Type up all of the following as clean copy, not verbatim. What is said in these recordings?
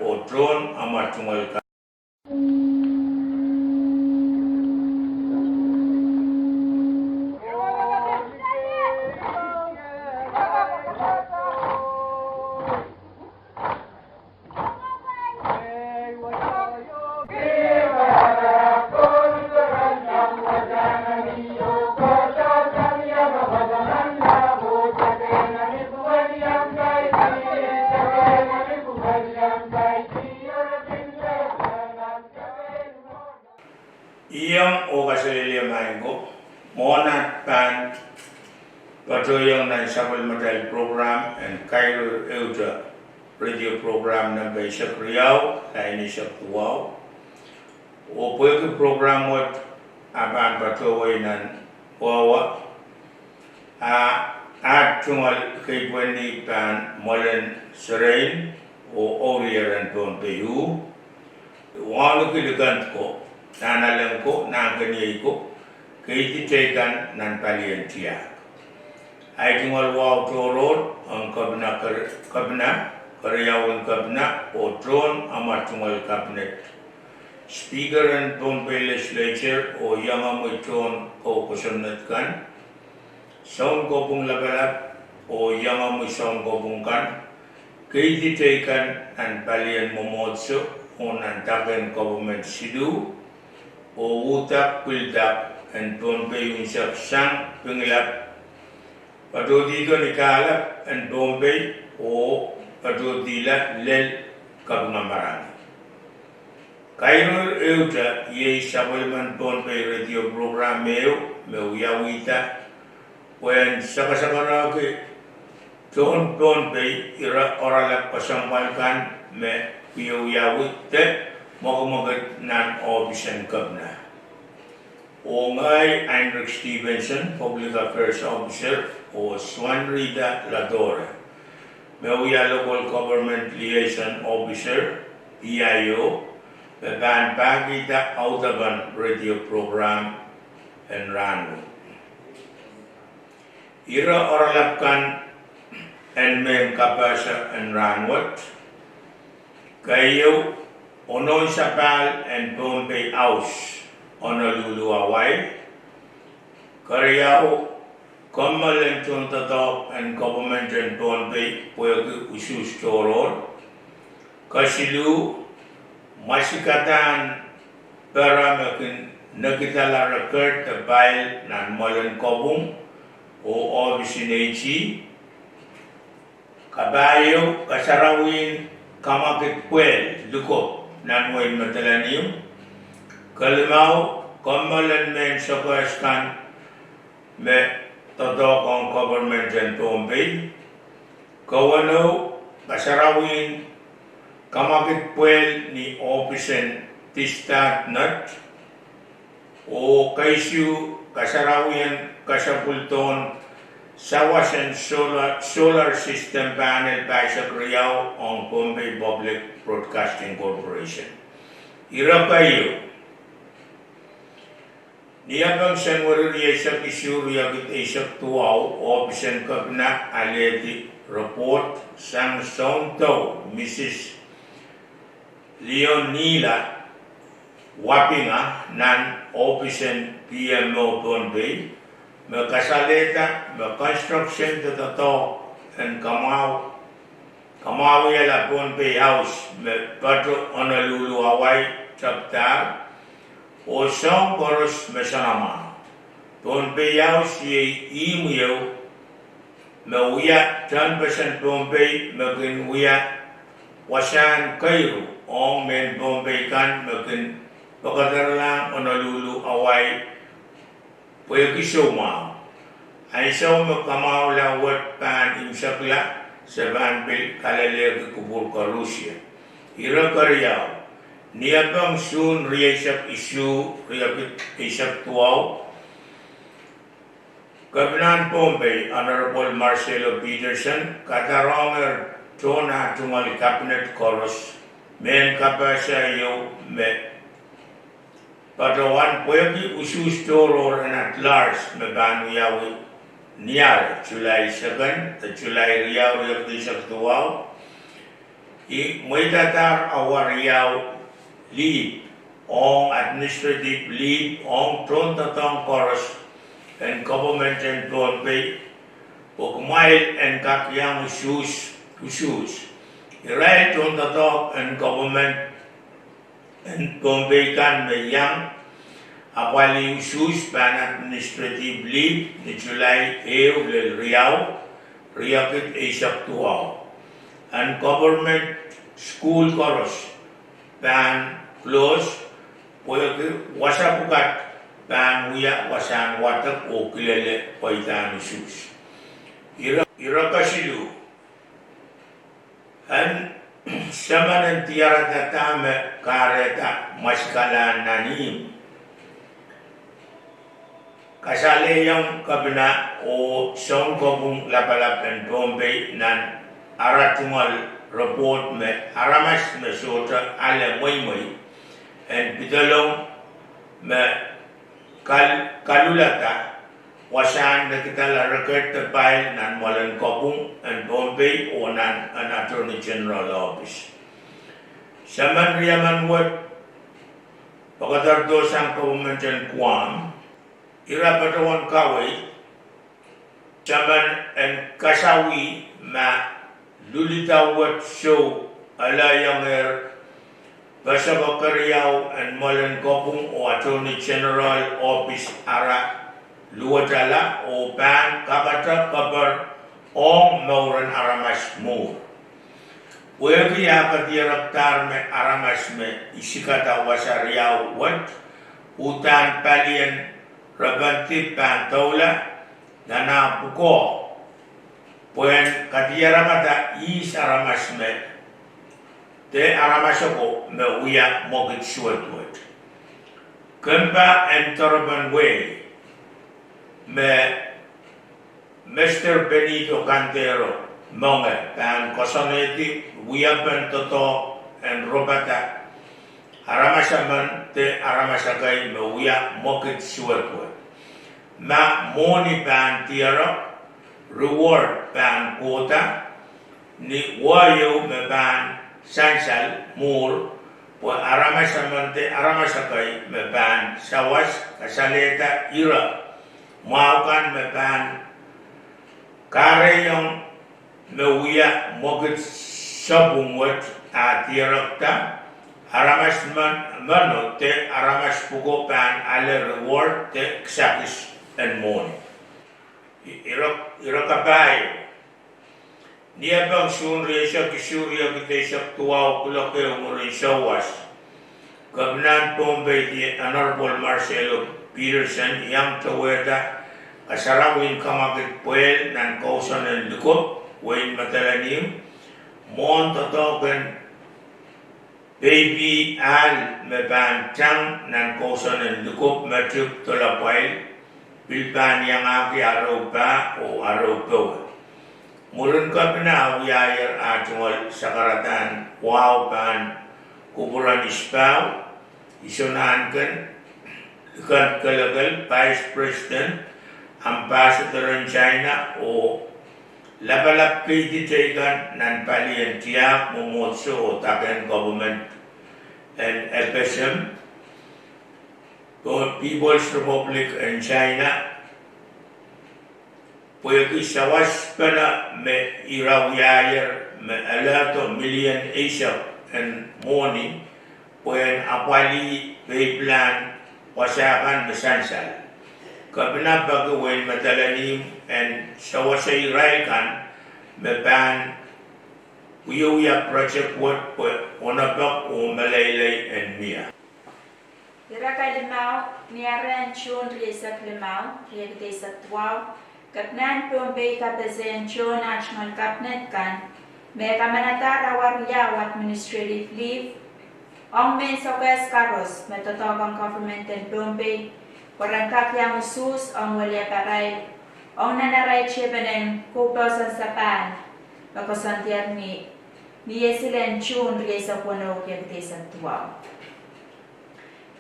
o drone ama tungal ka. Iyang o kasalili maingo, Monat Pan, Patoyong ng Sabal Matal Program and Kairoihr Ehute Radio Program ng Baisak Riau, Laini Sak Tuaw. O pwede program mo aban patuloy ng wawa. At tungal kay Pwede Pan Molen Serain o Oriaran Pon Peyu. Walo kilikant ko. Nanalang ko, nangkanyay ko, kay titekan ng paliantiya. Ay tungal waw torod, ang kabna, karyawan kabna, o tron, ama tungal kabinet. Speaker and Pompey Legislature, o yangamoy tron, o kusunat kan. Sound ko pong lagalap, o yangamoy sound ko pong kan. Kay titekan ng palian momotso, o nantakan government sidu, o utak pildak and Bombay unsak sang pengilap patodigo nikalap and Bombay o patodilat lel kabungamarang. Kairoihr Ehute ye sabaliman Bombay radio program meu yawita when sakasakara ke John Bombay ira oralak pasambalkan me yawite Mogumagat nan Obisan Kabna. O ngay Heinrich Stevenson, Public Affairs Officer, o Swan Rida Ladora. Mewia Local Government Liaison Officer, PIO, Beban Bagita Autaban Radio Program, and Ranu. Ira Oralapkan and Mem Kapasa and Ranwat. Kayo Onoy Sapal and Bombay House, Honolulu, Hawaii. Kariao, Kamal and Tuntatop and Government and Bombay, Puerto Usus Toror. Kasilu, Masikatan, Paramakin, Nagitala record the Bail Nan Molan Kobung, o Obisinachi. Kabayo, Kasarawin, Kamakit Puel, Lukop. Nanmoy Matalanium, Kalimau, Kamalan Men Sakaskan, Me Totokong Government and Bombay, Kawano, Kasarawin, Kamakit Puel ni Opisen Tistat Nut, o Kaisyu, Kasarawin, Kasapulton, Sawasan Solar System Panel Baisak Riau on Bombay Public Broadcasting Corporation. Irapayo. Niyabang Sanwari Riyasak Isu Riyagit Isak Tuaw, Opisan Kabna Aleti Report Sang Sonto, Mrs. Leonila Wapinga, Nan Opisan PMO Bombay, Makasaleta, construction to the top and Kamawala Bombay House, Pato Honolulu, Hawaii, Chapter, o Song Boros Mesanama. Bombay House ye email, Mawia 10% Bombay, Maginwia, Wasan Kairoihr, Ong Men Bombay Kan, Magin Pakadarlang Honolulu, Hawaii. Pwede suma. Ay sa magkamaw lawat pan imsakla sa banbil kalaleg kubur ka Rusya. Ira karyaw. Niyabang soon riyasak isu riyapit isak tuaw. Kabinan Bombay, Honorable Marcelo Peterson, Kataronger Tona Tungal Cabinet Chorus, Men Kapasa Yo Me. Patawan pwede usus toror and at large mabanu yawi niyar July 2nd, the July riyaw of the Saktuaw. I moitatar awariyaw lead on administrative lead on Trontatong Chorus and government and Tonpei Pokmail and Kakyang Usus. Irai Trontatong and government and Tonpei kan mayang Apali Usus pan administrative lead ni July lel Riau Riakit Asia Tuaw and government school chorus pan close Poyaki wasapukat pan wiya wasan watak o kilele paitan Usus. Irakasilu and Samanan tiara tatame kareta maskalan nanim kasali yang kabina o song kobung lapalap and Bombay nan aratumal report me aramas me sota ale moy and bidalong me kalulata wasan na kita la record terbaik nan walan kobung and Bombay o nan an Attorney General Office. Saman riyaman wad pagkatar dosang kabumanjan Guam ira patawan kaway saman and kasawi ma lulitawat show alayang basa bakariyaw and malan kopung o Attorney General Office ara luwatala o pan kakata kabar o mauran aramas mo wegi apat yaraktar me aramas me isikata wasariyaw wat utan palian Rabanti pantaula dana buko puen katiara mata is aramas me te aramasoko me uya mogit suat Kempa and Turban Way me Mr. Benito Cantero monge pan kosoneti uya pentoto and robata aramasaman te aramasakai me uya mogit suat ma moni pan tiara reward pan quota ni wayo me pan sansal mur po aramasamante aramasakai me pan sawas kasaleta ira maukan me pan kare yang me uya mogit sabungwat a tiarakta aramasman mano te aramas pugo pan ale reward te ksakis and money. Irakabay. Niya bang sunresa kisurya kitesyak tuwaw kulake umurisa was. Gabnan Bombay di Honorable Marcelo Peterson yang taweda kasarawin kamagit puel nan kausan ng lukop wain matalanim mon totoken baby al mebantang nan kausan ng lukop matuk tolapail Bilban yang aki araw pa o araw pa. Murun ka pinawiyayar atungol sa karatan wow pan kuburan ispaw isunahan kan ikan kalagal Vice President Ambassador in China o labalap kitikan nan palian tiyak mumotso o taken government and FSM People's Republic in China Pwede sawas pala me irawiyayar me alato million Asia and money pwede apali plan wasakan besansal kapina pagawin matalanim and sawasay raikan me pan uyuya project what onabak o malaylay and miya Ira limau, niaran chun risak limau, riak sa tuaw, katnan Bombay kapazen chun national cabinet kan, me kamanatar awaruyaw administrative leave, ong men sogas karos, metotogang government in Bombay, warangkak yang usus, ong walya paray, ong nanaray chibenen, kuposan sapan, bakosantiar ni yesilen chun risak wano riak sa tuaw.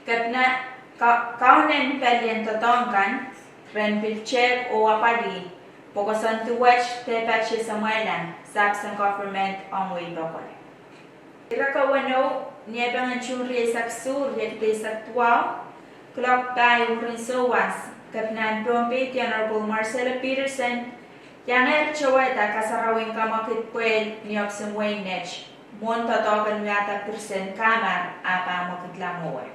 Katna kaunen palian totongkan ren pilchek o apali pokosan tuwach te pache samuelan sapsan government on way bokore. Irakawano niya panganchun riyasak sur riyak tuwa klok tayo rin sowas kapnan Pompe ti Honorable Marcelo Peterson yang chaweta kasarawing kamakit puel ni Opsin Wayne Nech mon totokan yata persen kamar apa makitlamoy.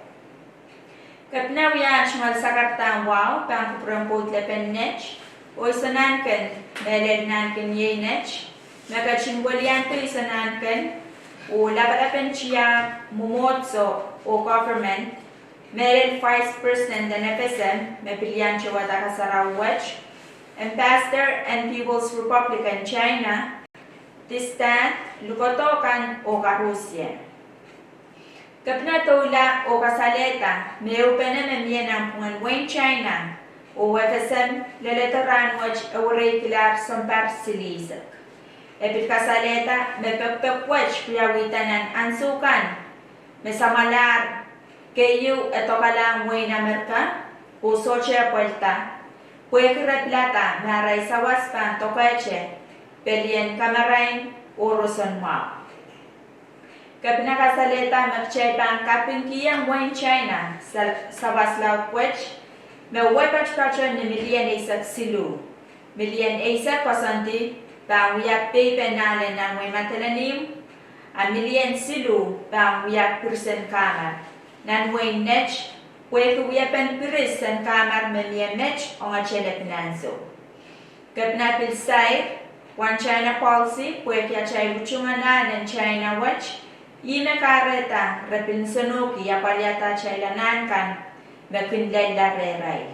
Kapna wiyan chumal sakartang wow pang kuprampot lepen Nech o isanankan meled nankan ye Nech nagachingwalian to isanankan o labalapen siya mumotso o government Meron Vice President ng FSM, Mepilian Chawata Kasarawach, Ambassador and People's Republic China, Tistan, Lukotokan o Karusya. Kapna tola o kasaleta, may upanan niya ng punganweng China o FSM leletoran wach awray kilar sampar silisak. Epit kasaleta, may pagpakwach piyawitan ng ansukan, may samalar, kayo ito ka lang way na merka, o soche puerta, puwede plata na ray sa waspan to kache, pelien kamarain o roson mo. Kapina kasaleta magchay pang kapingkiyang way China sa waslaw puwech, may wapach-pachon ni milyen isak silu. Milyen isak kasanti, pang wiyak pepe nalen ng way matalanim, a milyen silu pang wiyak persen kamar. Nan Wayne Nech, puwede wiyapan piris ang kamar mamia Nech o nga chela pinanso. Kapna pilsay, One China policy, puwede chay luchungan na ng China watch, yina kareta rapin sanuki yapalyata chay lanan kan makinlay lareray.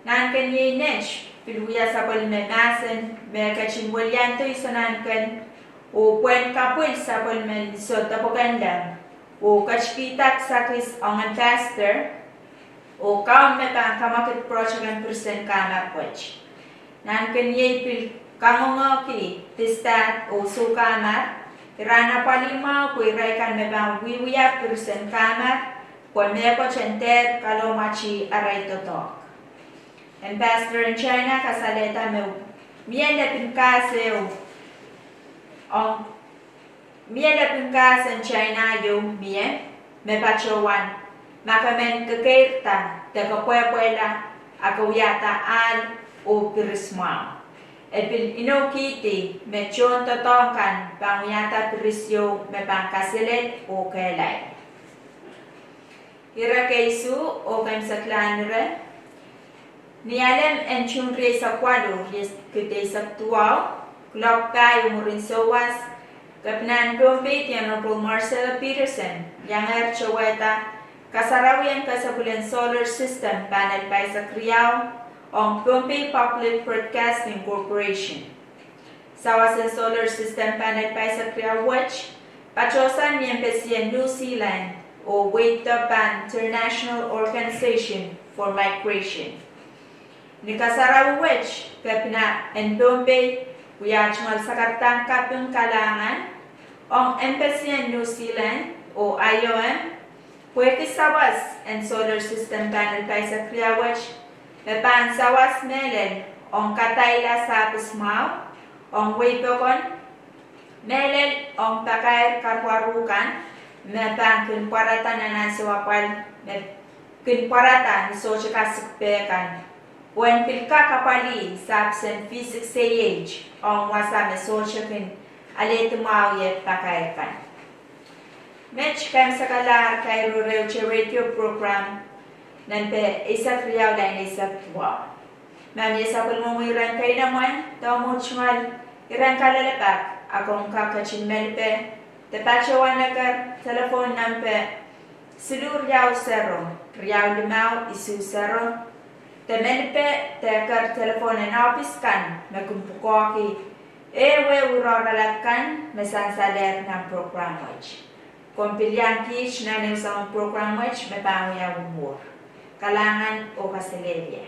Nan kan ye Nech, piluya sa palmemasan, may kachingwalyan to isanan kan, o puwen kapul sa palmen so tapokandang, o kachkitak sakis ang ambassador o kaon metang kamakit project ang persen kamar wach. Nan kanyay pil kangongoki tistat o su kamar irana palima ko iraikan mebang wiwiya persen kamar ko meko chenter kalomachi aray totok. Ambassador in China kasaleta me mienda pinkase o Miela pingkas in China yung me pachowan, makamen kakerta, tekapuela, akawiyata al o pirisma. Epil inokiti, me chon totongkan, pangwiyata pirisyo, me pangkasilet o kailay. Ira kaisu o kaim saklanire, nialem en chunre sa kwado, kite sa tuwaw, klok tayo murin sowas, Kapnan Pompe ti Honorable Marcelo Peterson, yang chaweta kasarawian kasabulan solar system panel by sa Kriyaw ang Pompe Public Broadcasting Corporation. Sawa sa solar system panel by sa Kriyaw watch, pachosan ni Empesian New Zealand o Waitaban International Organization for Migration. Ni kasaraw watch, kapna en Pompe, Kuyachmal sa kartang kapyung kalangan, ang Empesian New Zealand o IOM, pwede sawas and solar system panel tayo sa Kriawach, mepan sawas melel, ang katayla sa pusmaw, ang wipokon, melel, ang pakay karwarukan, mepan kunparata na nasiwapal, kunparata ni sosyo kasikpekan, When pilka kapali sa absent physics age ang wasame sosyo kin alitumawye pakaikan. Match kam sa kalar Kairoihr Ehute radio program nanpe isak riyaw lain isak tuwa. Mami sa pulmungiran kay naman tamo chumal iran kalalapak akong kakachin melpe tepachawan nagar telefon nampe silur riyaw 0 riyaw 5 isu 0 Temelpe tekar telepon na opiskan magkumpukoki ewe uroralakan mesan saler ng program watch. Kompilyan kish na sa program watch mepangya umur. Kalangan o kasilelya.